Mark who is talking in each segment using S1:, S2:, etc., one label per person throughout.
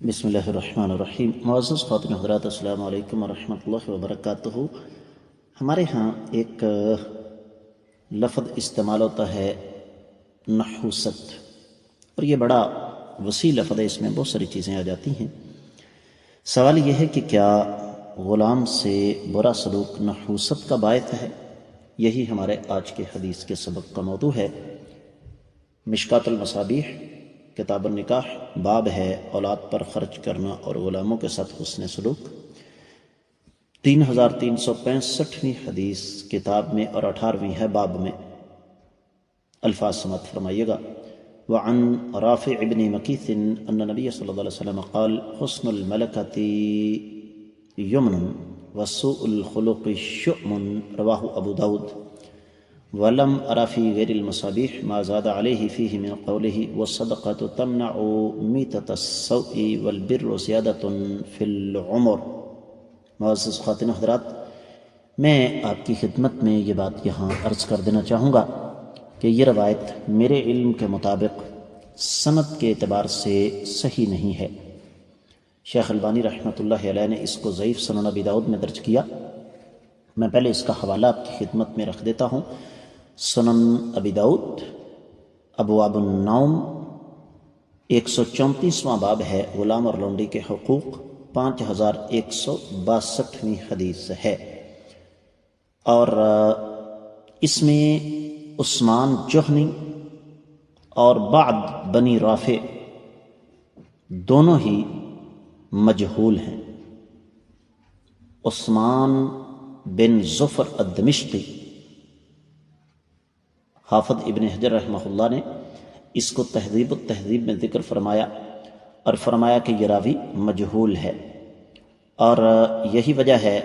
S1: بسم اللہ الرحمن الرحیم۔ معزز خواتین حضرات، السلام علیکم ورحمۃ اللہ وبرکاتہ۔ ہمارے ہاں ایک لفظ استعمال ہوتا ہے نحوست، اور یہ بڑا وسیع لفظ ہے، اس میں بہت ساری چیزیں آ جاتی ہیں۔ سوال یہ ہے کہ کیا غلام سے برا سلوک نحوست کا باعث ہے؟ یہی ہمارے آج کے حدیث کے سبق کا موضوع ہے۔ مشکات المصابیح کتاب النکاح باب ہے اولاد پر خرچ کرنا اور غلاموں کے ساتھ حسن سلوک۔ 3365ویں حدیث کتاب میں اور 18ویں ہے باب میں۔ الفاظ سماعت فرمائیے گا۔ وعن رافع بن مکیث ان نبی صلی اللہ علیہ وسلم قال حسن الملکۃ یمن وسوء الخلق شؤم، رواہ ابو داود۔ ولم ارى في غير المصابيح ما زاد عليه فيه من قوله والصدقة تمنع ميتة السوء والبر زيادة في العمر۔ معزز خواتین حضرات، میں آپ کی خدمت میں یہ بات یہاں عرض کر دینا چاہوں گا کہ یہ روایت میرے علم کے مطابق سند کے اعتبار سے صحیح نہیں ہے۔ شیخ البانی رحمۃ اللہ علیہ نے اس کو ضعیف سنن ابی داؤد میں درج کیا۔ میں پہلے اس کا حوالہ آپ کی خدمت میں رکھ دیتا ہوں۔ سنن ابی داؤد ابواب النوم 134واں باب ہے، غلام اور لونڈی کے حقوق، 5162ویں حدیث ہے، اور اس میں عثمان جہنی اور بعد بنی رافع دونوں ہی مجہول ہیں۔ عثمان بن ظفر الدمشقی، حافظ ابن حجر رحمہ اللہ نے اس کو تہذیب التہذیب میں ذکر فرمایا اور فرمایا کہ یہ راوی مجہول ہے، اور یہی وجہ ہے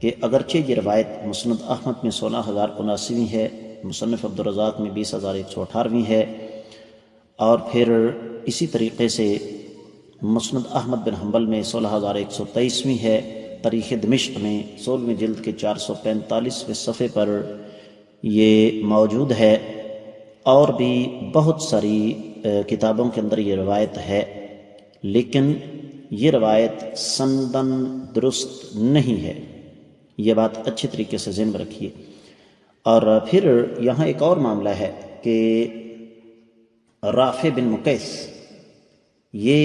S1: کہ اگرچہ یہ روایت مسند احمد میں 16079 ہے، مصنف عبدالرزاق میں 20118 ہے، اور پھر اسی طریقے سے مسند احمد بن حنبل میں 16123 ہے، تاریخ دمشق میں 16ویں جلد کے 445ویں صفحے پر یہ موجود ہے، اور بھی بہت ساری کتابوں کے اندر یہ روایت ہے، لیکن یہ روایت سندن درست نہیں ہے۔ یہ بات اچھی طریقے سے ذہن میں رکھیے۔ اور پھر یہاں ایک اور معاملہ ہے کہ رافع بن مکیث، یہ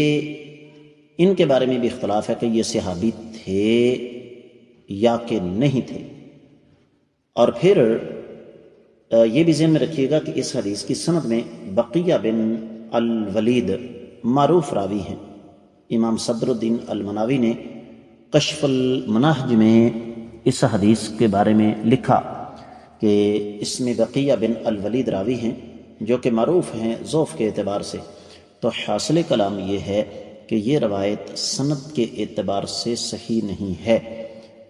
S1: ان کے بارے میں بھی اختلاف ہے کہ یہ صحابی تھے یا کہ نہیں تھے۔ اور پھر یہ بھی ذہن میں رکھیے گا کہ اس حدیث کی سند میں بقیہ بن الولید معروف راوی ہیں۔ امام صدر الدین المناوی نے کشف المناہج میں اس حدیث کے بارے میں لکھا کہ اس میں بقیہ بن الولید راوی ہیں جو کہ معروف ہیں ضعف کے اعتبار سے۔ تو حاصل کلام یہ ہے کہ یہ روایت سند کے اعتبار سے صحیح نہیں ہے۔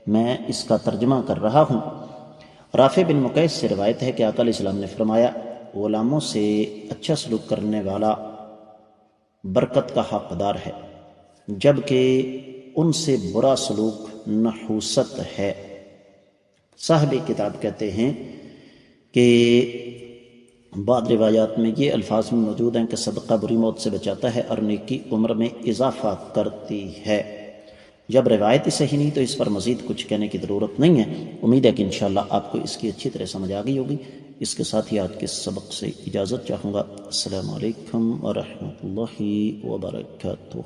S1: میں اس کا ترجمہ کر رہا ہوں۔ رافع بن مکیث سے روایت ہے کہ آقا علیہ السلام نے فرمایا، غلاموں سے اچھا سلوک کرنے والا برکت کا حقدار ہے، جبکہ ان سے برا سلوک نحوست ہے۔ صاحب کتاب کہتے ہیں کہ بعض روایات میں یہ الفاظ میں موجود ہیں کہ صدقہ بری موت سے بچاتا ہے اور نیکی عمر میں اضافہ کرتی ہے۔ جب روایت صحیح نہیں تو اس پر مزید کچھ کہنے کی ضرورت نہیں ہے۔ امید ہے کہ انشاءاللہ آپ کو اس کی اچھی طرح سمجھ آ گئی ہوگی۔ اس کے ساتھ ہی آج کے سبق سے اجازت چاہوں گا۔ السلام علیکم ورحمۃ اللہ وبرکاتہ۔